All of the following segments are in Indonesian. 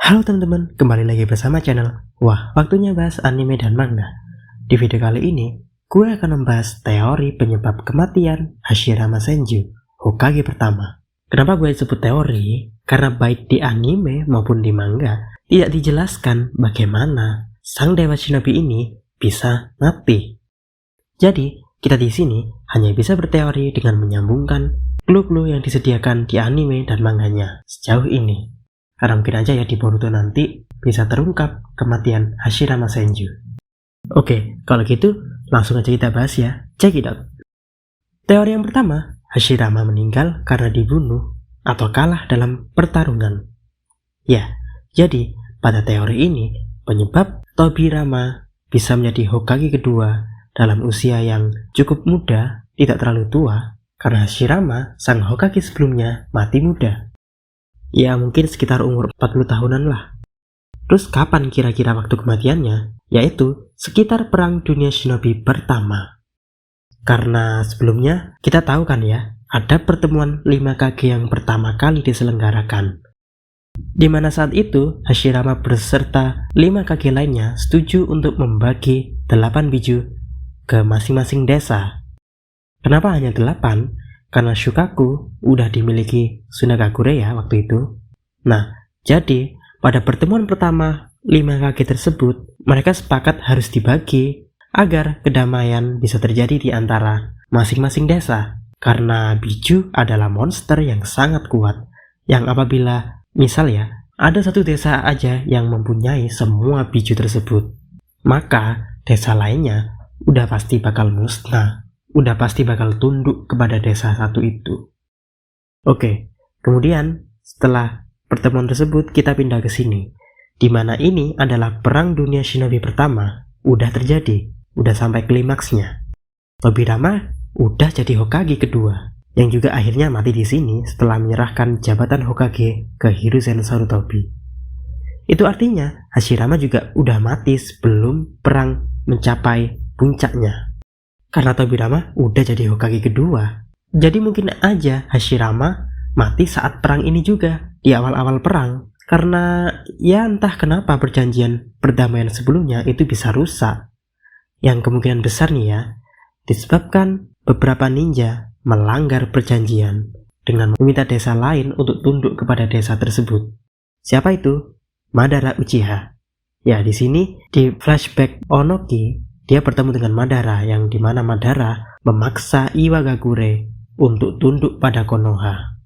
Halo teman-teman, kembali lagi bersama channel Wah, waktunya bahas anime dan manga. Di video kali ini, gue akan membahas teori penyebab kematian Hashirama Senju, Hokage pertama. Kenapa gue sebut teori? Karena baik di anime maupun di manga, tidak dijelaskan bagaimana sang dewa shinobi ini bisa mati. Jadi, kita di sini hanya bisa berteori dengan menyambungkan clue-clue yang disediakan di anime dan manganya sejauh ini. Karena mungkin aja ya di Boruto nanti bisa terungkap kematian Hashirama Senju. Oke, kalau gitu langsung aja kita bahas ya. Check it out. Teori yang pertama, Hashirama meninggal karena dibunuh atau kalah dalam pertarungan. Ya, jadi pada teori ini penyebab Tobirama bisa menjadi Hokage kedua dalam usia yang cukup muda, tidak terlalu tua, karena Hashirama, sang Hokage sebelumnya, mati muda. Ya mungkin sekitar umur 40 tahunan lah. Terus kapan kira-kira waktu kematiannya? Yaitu sekitar Perang Dunia Shinobi pertama. Karena sebelumnya kita tahu kan ya, ada pertemuan 5 Kage yang pertama kali diselenggarakan. Di mana saat itu Hashirama beserta 5 Kage lainnya setuju untuk membagi 8 biju ke masing-masing desa. Kenapa hanya 8? Karena Shukaku udah dimiliki Tsunagakure ya waktu itu. Nah, jadi pada pertemuan pertama 5 Kage tersebut, mereka sepakat harus dibagi agar kedamaian bisa terjadi di antara masing-masing desa. Karena biju adalah monster yang sangat kuat, yang apabila misal ya, ada satu desa aja yang mempunyai semua biju tersebut, maka desa lainnya udah pasti bakal musnah. Udah pasti bakal tunduk kepada desa satu itu. Oke, kemudian setelah pertemuan tersebut kita pindah ke sini, di mana ini adalah Perang Dunia Shinobi pertama, udah terjadi, udah sampai klimaksnya. Tobirama udah jadi Hokage kedua, yang juga akhirnya mati di sini setelah menyerahkan jabatan Hokage ke Hiruzen Sarutobi. Itu artinya Hashirama juga udah mati sebelum perang mencapai puncaknya. Karena Tobirama udah jadi Hokage kedua, jadi mungkin aja Hashirama mati saat perang ini juga, di awal-awal perang. Karena ya entah kenapa perjanjian perdamaian sebelumnya itu bisa rusak. Yang kemungkinan besar nih ya, disebabkan beberapa ninja melanggar perjanjian dengan meminta desa lain untuk tunduk kepada desa tersebut. Siapa itu? Madara Uchiha. Ya di sini di flashback Onoki, dia bertemu dengan Madara, yang dimana Madara memaksa Iwagakure untuk tunduk pada Konoha.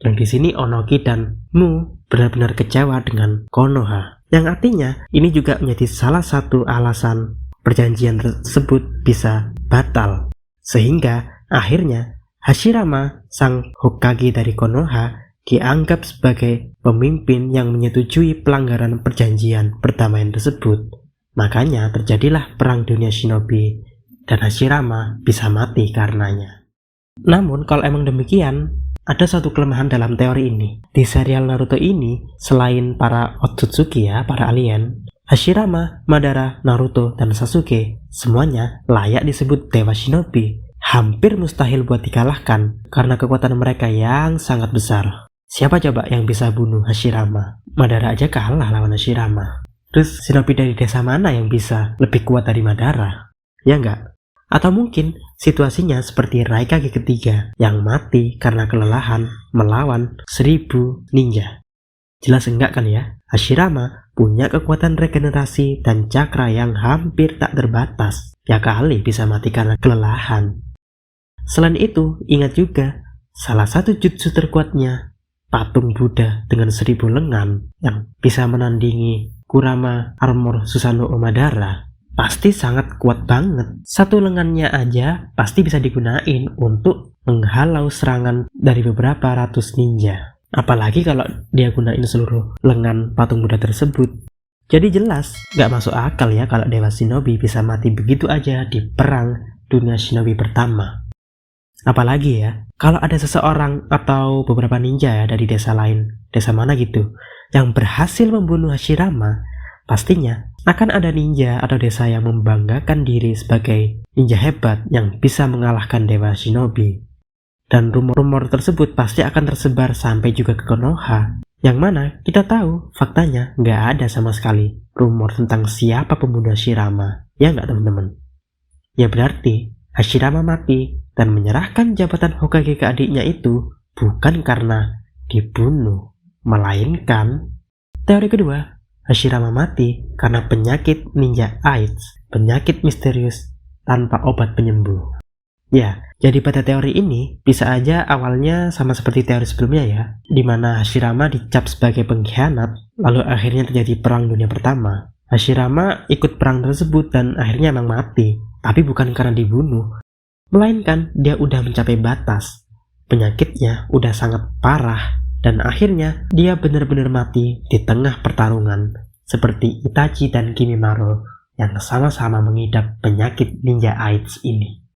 Dan di sini Onoki dan Mu benar-benar kecewa dengan Konoha, yang artinya ini juga menjadi salah satu alasan perjanjian tersebut bisa batal. Sehingga akhirnya Hashirama, sang Hokage dari Konoha, dianggap sebagai pemimpin yang menyetujui pelanggaran perjanjian perdamaian tersebut. Makanya terjadilah Perang Dunia Shinobi dan Hashirama bisa mati karenanya. Namun kalau emang demikian, ada satu kelemahan dalam teori ini. Di serial Naruto ini, selain para Otsutsuki ya, para alien, Hashirama, Madara, Naruto, dan Sasuke semuanya layak disebut Dewa Shinobi. Hampir mustahil buat dikalahkan karena kekuatan mereka yang sangat besar. Siapa coba yang bisa bunuh Hashirama? Madara aja kalah lawan Hashirama. Terus shinobi dari desa mana yang bisa lebih kuat dari Madara? Ya enggak? Atau mungkin situasinya seperti Raikage ketiga yang mati karena kelelahan melawan 1000 ninja. Jelas enggak kan ya? Hashirama punya kekuatan regenerasi dan cakra yang hampir tak terbatas. Ya kali bisa mati karena kelelahan. Selain itu, ingat juga salah satu jutsu terkuatnya, patung Buddha dengan 1000 lengan yang bisa menandingi Kurama Armor Susanoo Madara, pasti sangat kuat banget. Satu lengannya aja pasti bisa digunain untuk menghalau serangan dari beberapa ratus ninja. Apalagi kalau dia gunain seluruh lengan patung Buddha tersebut. Jadi jelas gak masuk akal ya kalau Dewa Shinobi bisa mati begitu aja di Perang Dunia Shinobi pertama. Apalagi ya, kalau ada seseorang atau beberapa ninja ya dari desa lain, desa mana gitu, yang berhasil membunuh Hashirama, pastinya akan ada ninja atau desa yang membanggakan diri sebagai ninja hebat yang bisa mengalahkan Dewa Shinobi. Dan rumor-rumor tersebut pasti akan tersebar sampai juga ke Konoha. Yang mana kita tahu faktanya nggak ada sama sekali rumor tentang siapa pembunuh Hashirama, ya nggak teman-teman? Ya berarti Hashirama mati dan menyerahkan jabatan Hokage ke adiknya itu bukan karena dibunuh, melainkan teori kedua, Hashirama mati karena penyakit ninja AIDS, penyakit misterius tanpa obat penyembuh. Ya, jadi pada teori ini bisa aja awalnya sama seperti teori sebelumnya ya, di mana Hashirama dicap sebagai pengkhianat, lalu akhirnya terjadi Perang Dunia Pertama. Hashirama ikut perang tersebut dan akhirnya emang mati, tapi bukan karena dibunuh, melainkan dia udah mencapai batas. Penyakitnya udah sangat parah, dan akhirnya dia benar-benar mati di tengah pertarungan, seperti Itachi dan Kimimaro yang sama-sama mengidap penyakit ninja AIDS ini.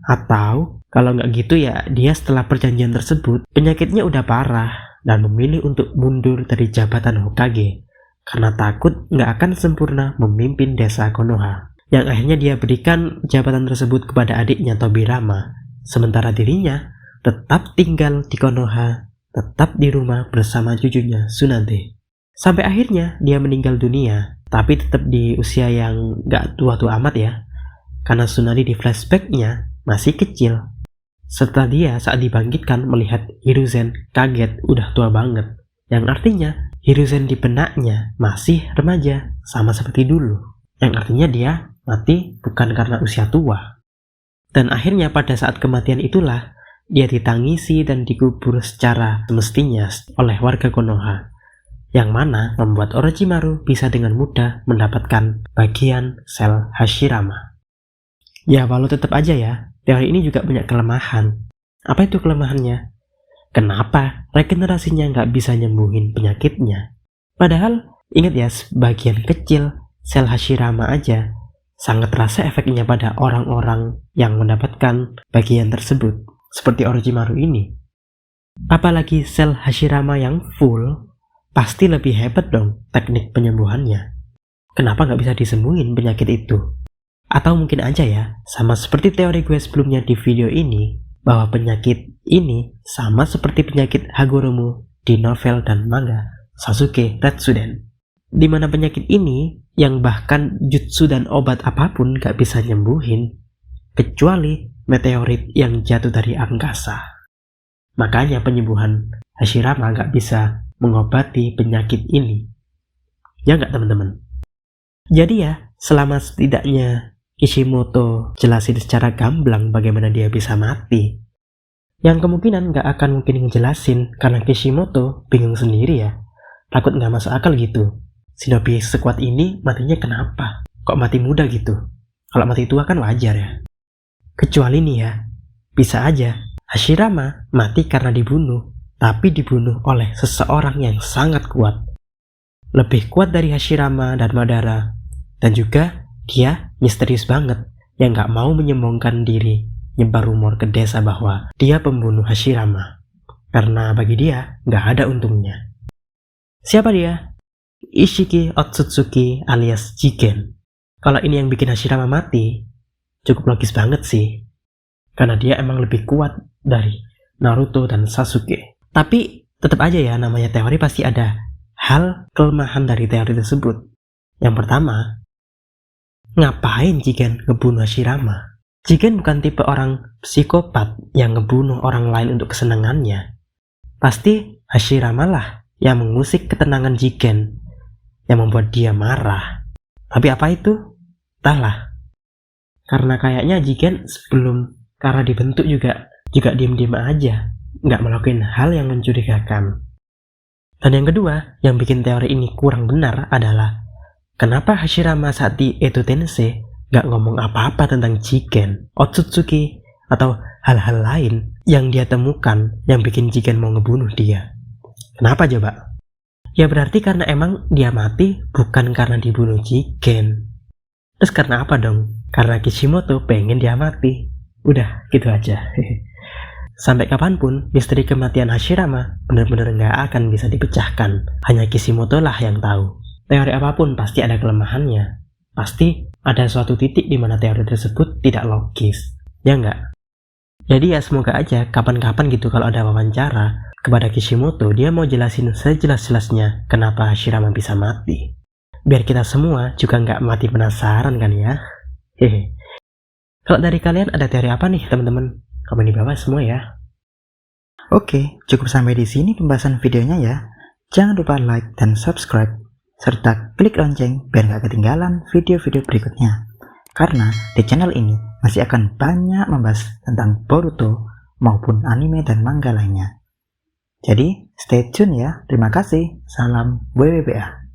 Atau kalau nggak gitu ya, dia setelah perjanjian tersebut penyakitnya udah parah dan memilih untuk mundur dari jabatan Hokage karena takut nggak akan sempurna memimpin desa Konoha, yang akhirnya dia berikan jabatan tersebut kepada adiknya Tobirama, sementara dirinya tetap tinggal di Konoha, tetap di rumah bersama cucunya Tsunade. Sampai akhirnya dia meninggal dunia, tapi tetap di usia yang nggak tua-tua amat ya, karena Tsunade di flashbacknya masih kecil. Setelah dia saat dibangkitkan melihat Hiruzen kaget udah tua banget, yang artinya Hiruzen di benaknya masih remaja sama seperti dulu, yang artinya dia mati bukan karena usia tua. Dan akhirnya pada saat kematian itulah dia ditangisi dan dikubur secara semestinya oleh warga Konoha, yang mana membuat Orochimaru bisa dengan mudah mendapatkan bagian sel Hashirama. Ya walau tetap aja ya, teori ini juga banyak kelemahan. Apa itu kelemahannya? Kenapa regenerasinya nggak bisa nyembuhin penyakitnya? Padahal, ingat ya, sebagian kecil sel Hashirama aja sangat terasa efeknya pada orang-orang yang mendapatkan bagian tersebut, seperti Orochimaru ini. Apalagi sel Hashirama yang full, pasti lebih hebat dong teknik penyembuhannya. Kenapa nggak bisa disembuhin penyakit itu? Atau mungkin aja ya, sama seperti teori gue sebelumnya di video ini, bahwa penyakit ini sama seperti penyakit Hagoromo di novel dan manga Sasuke Retsuden, di mana penyakit ini yang bahkan jutsu dan obat apapun gak bisa nyembuhin, kecuali meteorit yang jatuh dari angkasa. Makanya penyembuhan Hashirama gak bisa mengobati penyakit ini. Ya gak teman-teman? Jadi ya, selama setidaknya Kishimoto jelasin secara gamblang bagaimana dia bisa mati, yang kemungkinan gak akan mungkin ngejelasin karena Kishimoto bingung sendiri ya, takut gak masuk akal gitu. Shinobi sekuat ini matinya kenapa? Kok mati muda gitu? Kalau mati tua kan wajar ya. Kecuali nih ya, bisa aja Hashirama mati karena dibunuh, tapi dibunuh oleh seseorang yang sangat kuat, lebih kuat dari Hashirama dan Madara, dan juga dia misterius banget yang gak mau menyombongkan diri, nyebar rumor ke desa bahwa dia pembunuh Hashirama, karena bagi dia gak ada untungnya. Siapa dia? Ishiki Otsutsuki alias Jigen. Kalau ini yang bikin Hashirama mati, cukup logis banget sih, karena dia emang lebih kuat dari Naruto dan Sasuke. Tapi tetap aja ya, namanya teori pasti ada hal kelemahan dari teori tersebut. Yang pertama, ngapain Jigen ngebunuh Hashirama? Jigen bukan tipe orang psikopat yang ngebunuh orang lain untuk kesenangannya. Pasti Hashirama lah yang mengusik ketenangan Jigen, yang membuat dia marah. Tapi apa itu? Entahlah. Karena kayaknya Jigen sebelum Kara dibentuk juga diem-diem aja, nggak melakukan hal yang mencurigakan. Dan yang kedua, yang bikin teori ini kurang benar adalah kenapa Hashirama saat di Edo Tensei gak ngomong apa-apa tentang Jigen, Otsutsuki, atau hal-hal lain yang dia temukan yang bikin Jigen mau ngebunuh dia? Kenapa coba? Ya berarti karena emang dia mati bukan karena dibunuh Jigen. Terus karena apa dong? Karena Kishimoto pengen dia mati. Udah, gitu aja. Sampai kapanpun, misteri kematian Hashirama benar-benar gak akan bisa dipecahkan. Hanya Kishimoto lah yang tahu. Teori apapun pasti ada kelemahannya. Pasti ada suatu titik di mana teori tersebut tidak logis. Ya enggak? Jadi ya semoga aja kapan-kapan gitu kalau ada wawancara, kepada Kishimoto, dia mau jelasin sejelas-jelasnya kenapa Hashirama bisa mati. Biar kita semua juga nggak mati penasaran kan ya. Hehe. Kalau dari kalian ada teori apa nih teman-teman? Komen di bawah semua ya. Oke, cukup sampai di sini pembahasan videonya ya. Jangan lupa like dan subscribe, serta klik lonceng biar nggak ketinggalan video-video berikutnya. Karena di channel ini masih akan banyak membahas tentang Boruto maupun anime dan manga lainnya. Jadi, stay tune ya. Terima kasih. Salam WWBA.